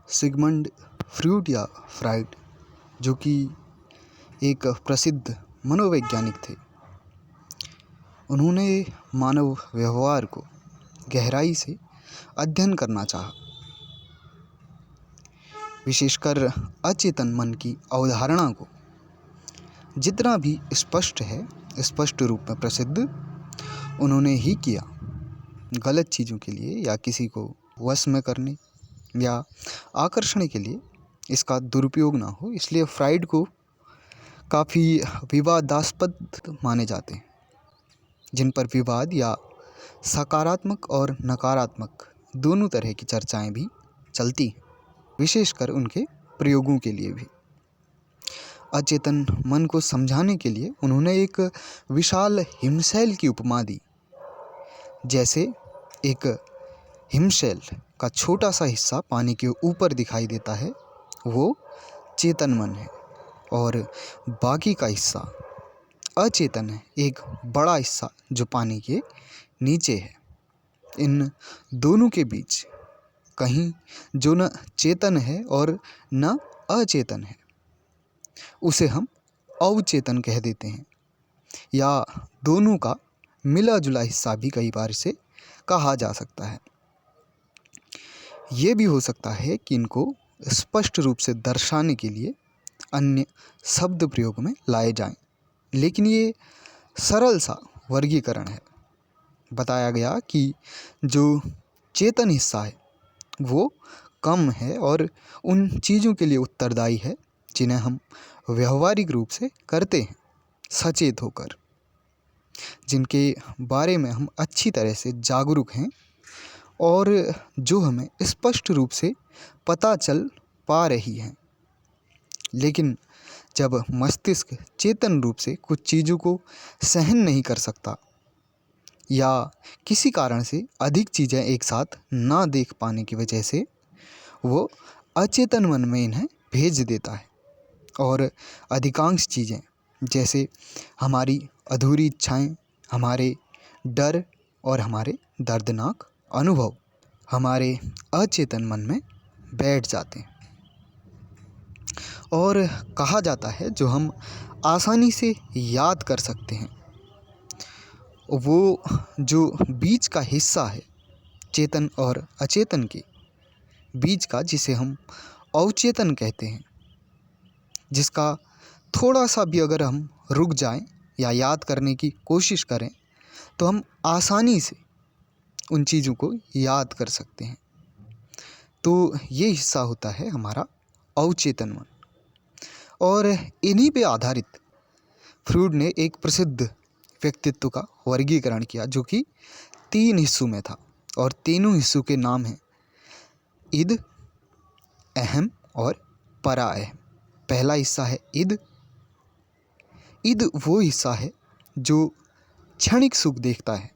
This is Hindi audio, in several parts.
सिगमंड फ्रॉइड या फ्राइड, जो कि एक प्रसिद्ध मनोवैज्ञानिक थे, उन्होंने मानव व्यवहार को गहराई से अध्ययन करना चाहा। विशेषकर अचेतन मन की अवधारणा को जितना भी स्पष्ट है, स्पष्ट रूप में प्रसिद्ध उन्होंने ही किया। गलत चीज़ों के लिए या किसी को वश में करने या आकर्षण के लिए इसका दुरुपयोग ना हो, इसलिए फ्राइड को काफ़ी विवादास्पद माने जाते हैं, जिन पर विवाद या सकारात्मक और नकारात्मक दोनों तरह की चर्चाएं भी चलती हैं, विशेषकर उनके प्रयोगों के लिए भी। अचेतन मन को समझाने के लिए उन्होंने एक विशाल हिमशैल की उपमा दी। जैसे एक हिमशैल का छोटा सा हिस्सा पानी के ऊपर दिखाई देता है, वो चेतन मन है, और बाकी का हिस्सा अचेतन है, एक बड़ा हिस्सा जो पानी के नीचे है। इन दोनों के बीच कहीं जो न चेतन है और न अचेतन है, उसे हम अवचेतन कह देते हैं, या दोनों का मिला जुला हिस्सा भी कई बार से कहा जा सकता है। ये भी हो सकता है कि इनको स्पष्ट रूप से दर्शाने के लिए अन्य शब्द प्रयोग में लाए जाएं, लेकिन ये सरल सा वर्गीकरण है। बताया गया कि जो चेतन हिस्सा है वो कम है और उन चीज़ों के लिए उत्तरदायी है जिन्हें हम व्यवहारिक रूप से करते हैं, सचेत होकर, जिनके बारे में हम अच्छी तरह से जागरूक हैं और जो हमें स्पष्ट रूप से पता चल पा रही हैं। लेकिन जब मस्तिष्क चेतन रूप से कुछ चीज़ों को सहन नहीं कर सकता या किसी कारण से अधिक चीज़ें एक साथ ना देख पाने की वजह से वो अचेतन मन में इन्हें भेज देता है, और अधिकांश चीज़ें जैसे हमारी अधूरी इच्छाएं, हमारे डर और हमारे दर्दनाक अनुभव हमारे अचेतन मन में बैठ जाते हैं। और कहा जाता है जो हम आसानी से याद कर सकते हैं, वो जो बीच का हिस्सा है चेतन और अचेतन के बीच का, जिसे हम अवचेतन कहते हैं, जिसका थोड़ा सा भी अगर हम रुक जाएं या याद करने की कोशिश करें तो हम आसानी से उन चीज़ों को याद कर सकते हैं। तो ये हिस्सा होता है हमारा अवचेतन मन, और इन्हीं पे आधारित फ्रॉइड ने एक प्रसिद्ध व्यक्तित्व का वर्गीकरण किया जो कि 3 हिस्सों में था, और तीनों हिस्सों के नाम हैं इद, अहम और परा अहम। पहला हिस्सा है इद। इद वो हिस्सा है जो क्षणिक सुख देखता है,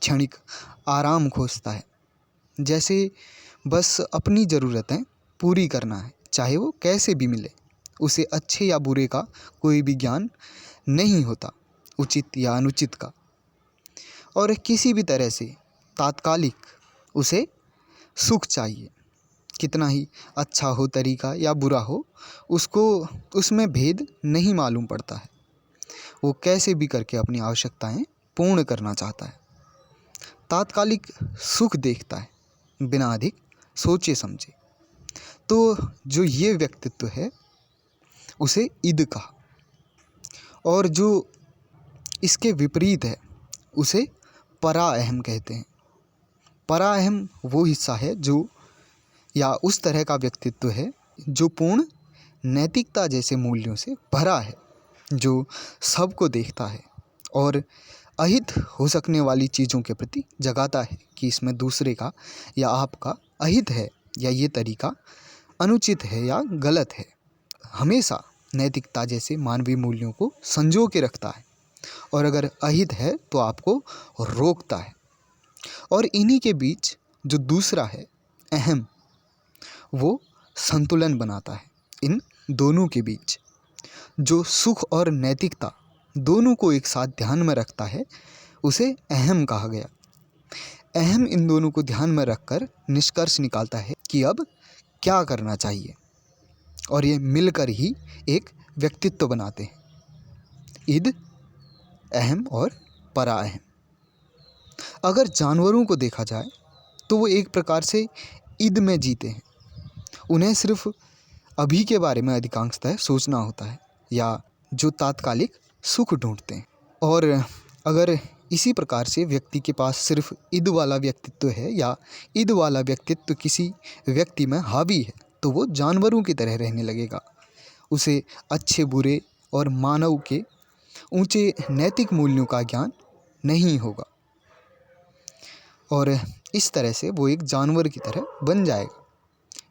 क्षणिक आराम खोजता है, जैसे बस अपनी ज़रूरतें पूरी करना है, चाहे वो कैसे भी मिले। उसे अच्छे या बुरे का कोई भी ज्ञान नहीं होता, उचित या अनुचित का, और किसी भी तरह से तात्कालिक उसे सुख चाहिए। कितना ही अच्छा हो तरीका या बुरा हो, उसको उसमें भेद नहीं मालूम पड़ता है। वो कैसे भी करके अपनी आवश्यकताएं पूर्ण करना चाहता है, तात्कालिक सुख देखता है बिना अधिक सोचे समझे। तो जो ये व्यक्तित्व है उसे इद कहा, और जो इसके विपरीत है उसे परा अहम कहते हैं। परा अहम वो हिस्सा है जो, या उस तरह का व्यक्तित्व है जो पूर्ण नैतिकता जैसे मूल्यों से भरा है, जो सबको देखता है और अहित हो सकने वाली चीज़ों के प्रति जगाता है कि इसमें दूसरे का या आपका अहित है, या ये तरीका अनुचित है या गलत है। हमेशा नैतिकता जैसे मानवीय मूल्यों को संजो के रखता है, और अगर अहित है तो आपको रोकता है। और इन्हीं के बीच जो दूसरा है अहम, वो संतुलन बनाता है इन दोनों के बीच, जो सुख और नैतिकता दोनों को एक साथ ध्यान में रखता है, उसे अहम कहा गया। अहम इन दोनों को ध्यान में रखकर निष्कर्ष निकालता है कि अब क्या करना चाहिए, और ये मिलकर ही एक व्यक्तित्व बनाते हैं। इद, अहम और परा अहम। अगर जानवरों को देखा जाए तो वो एक प्रकार से इद में जीते हैं। उन्हें सिर्फ अभी के बारे में अधिकांशतः सोचना होता है, या जो तात्कालिक सुख ढूंढते हैं। और अगर इसी प्रकार से व्यक्ति के पास सिर्फ इद वाला व्यक्तित्व है, या इद वाला व्यक्तित्व किसी व्यक्ति में हावी है, तो वो जानवरों की तरह रहने लगेगा। उसे अच्छे बुरे और मानव के ऊंचे नैतिक मूल्यों का ज्ञान नहीं होगा, और इस तरह से वो एक जानवर की तरह बन जाएगा।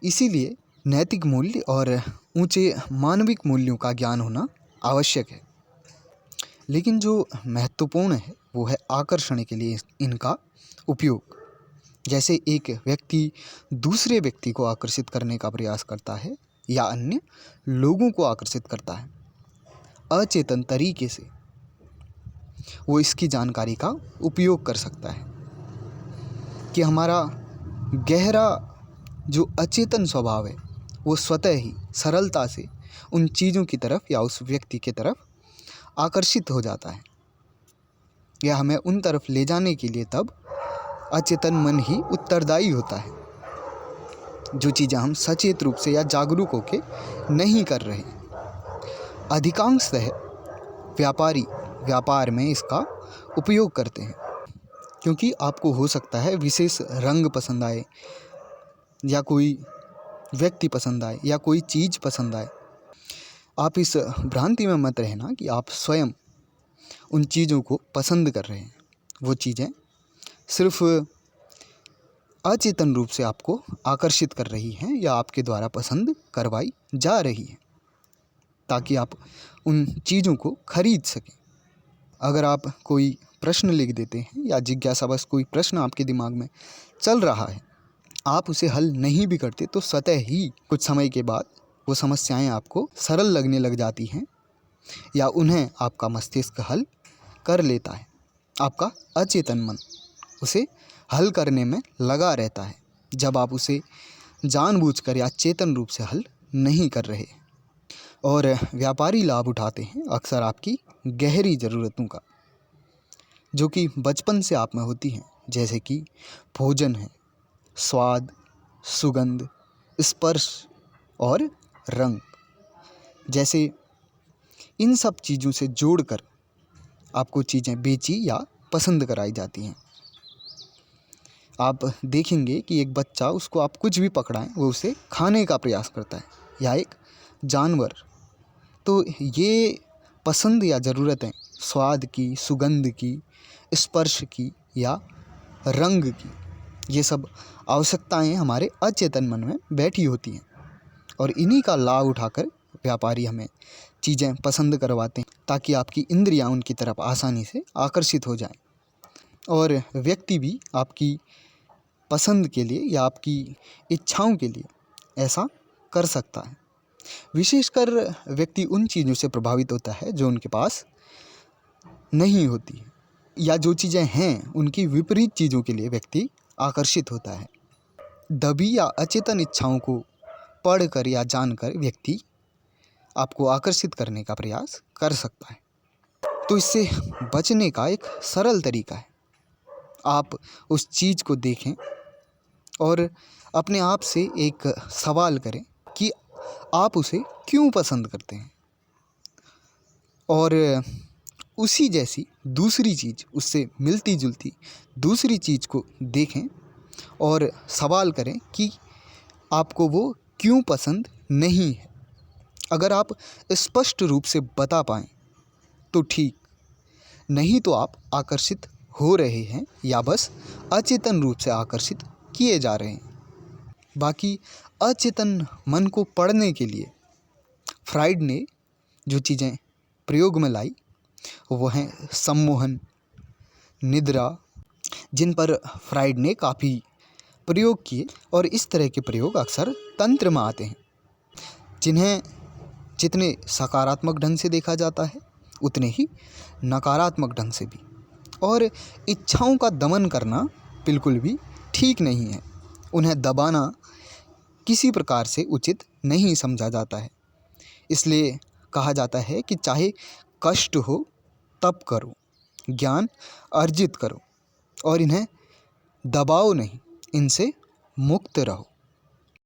इसीलिए नैतिक मूल्य और ऊंचे मानविक मूल्यों का ज्ञान होना आवश्यक है। लेकिन जो महत्वपूर्ण है वो है आकर्षण के लिए इनका उपयोग। जैसे एक व्यक्ति दूसरे व्यक्ति को आकर्षित करने का प्रयास करता है, या अन्य लोगों को आकर्षित करता है, अचेतन तरीके से वो इसकी जानकारी का उपयोग कर सकता है कि हमारा गहरा जो अचेतन स्वभाव है वो स्वतः ही सरलता से उन चीज़ों की तरफ या उस व्यक्ति की तरफ आकर्षित हो जाता है, या हमें उन तरफ ले जाने के लिए तब अचेतन मन ही उत्तरदायी होता है, जो चीज़ें हम सचेत रूप से या जागरूक होके नहीं कर रहे। अधिकांशतः व्यापारी व्यापार में इसका उपयोग करते हैं, क्योंकि आपको हो सकता है विशेष रंग पसंद आए, या कोई व्यक्ति पसंद आए, या कोई चीज़ पसंद आए। आप इस भ्रांति में मत रहना कि आप स्वयं उन चीज़ों को पसंद कर रहे हैं। वो चीज़ें सिर्फ अचेतन रूप से आपको आकर्षित कर रही हैं, या आपके द्वारा पसंद करवाई जा रही हैं, ताकि आप उन चीज़ों को खरीद सकें। अगर आप कोई प्रश्न लिख देते हैं, या जिज्ञासावश कोई प्रश्न आपके दिमाग में चल रहा है, आप उसे हल नहीं भी करते तो स्वतः ही कुछ समय के बाद वो समस्याएं आपको सरल लगने लग जाती हैं, या उन्हें आपका मस्तिष्क हल कर लेता है। आपका अचेतन मन उसे हल करने में लगा रहता है, जब आप उसे जानबूझकर या चेतन रूप से हल नहीं कर रहे। और व्यापारी लाभ उठाते हैं अक्सर आपकी गहरी ज़रूरतों का, जो कि बचपन से आप में होती हैं, जैसे कि भोजन है, स्वाद, सुगंध, स्पर्श और रंग। जैसे इन सब चीज़ों से जोड़कर आपको चीज़ें बेची या पसंद कराई जाती हैं। आप देखेंगे कि एक बच्चा, उसको आप कुछ भी पकड़ाएं, वो उसे खाने का प्रयास करता है, या एक जानवर। तो ये पसंद या ज़रूरतें स्वाद की, सुगंध की, स्पर्श की या रंग की, ये सब आवश्यकताएं हमारे अचेतन मन में बैठी होती हैं, और इन्हीं का लाभ उठाकर व्यापारी हमें चीज़ें पसंद करवाते हैं, ताकि आपकी इंद्रियां उनकी तरफ आसानी से आकर्षित हो जाएं, और व्यक्ति भी आपकी पसंद के लिए या आपकी इच्छाओं के लिए ऐसा कर सकता है। विशेषकर व्यक्ति उन चीज़ों से प्रभावित होता है जो उनके पास नहीं होती है, या जो चीज़ें हैं उनकी विपरीत चीज़ों के लिए व्यक्ति आकर्षित होता है। दबी या अचेतन इच्छाओं को पढ़कर या जानकर व्यक्ति आपको आकर्षित करने का प्रयास कर सकता है। तो इससे बचने का एक सरल तरीका है, आप उस चीज़ को देखें और अपने आप से एक सवाल करें कि आप उसे क्यों पसंद करते हैं, और उसी जैसी दूसरी चीज़, उससे मिलती जुलती दूसरी चीज़ को देखें और सवाल करें कि आपको वो क्यों पसंद नहीं है। अगर आप स्पष्ट रूप से बता पाएँ तो ठीक, नहीं तो आप आकर्षित हो रहे हैं, या बस अचेतन रूप से आकर्षित किए जा रहे हैं। बाकी अचेतन मन को पढ़ने के लिए फ्राइड ने जो चीज़ें प्रयोग में लाई वो हैं सम्मोहन, निद्रा, जिन पर फ्राइड ने काफ़ी प्रयोग किए, और इस तरह के प्रयोग अक्सर तंत्र में आते हैं, जिन्हें जितने सकारात्मक ढंग से देखा जाता है उतने ही नकारात्मक ढंग से भी। और इच्छाओं का दमन करना बिल्कुल भी ठीक नहीं है, उन्हें दबाना किसी प्रकार से उचित नहीं समझा जाता है। इसलिए कहा जाता है कि चाहे कष्ट हो तब करो, ज्ञान अर्जित करो और इन्हें दबाओ नहीं, इनसे मुक्त रहो।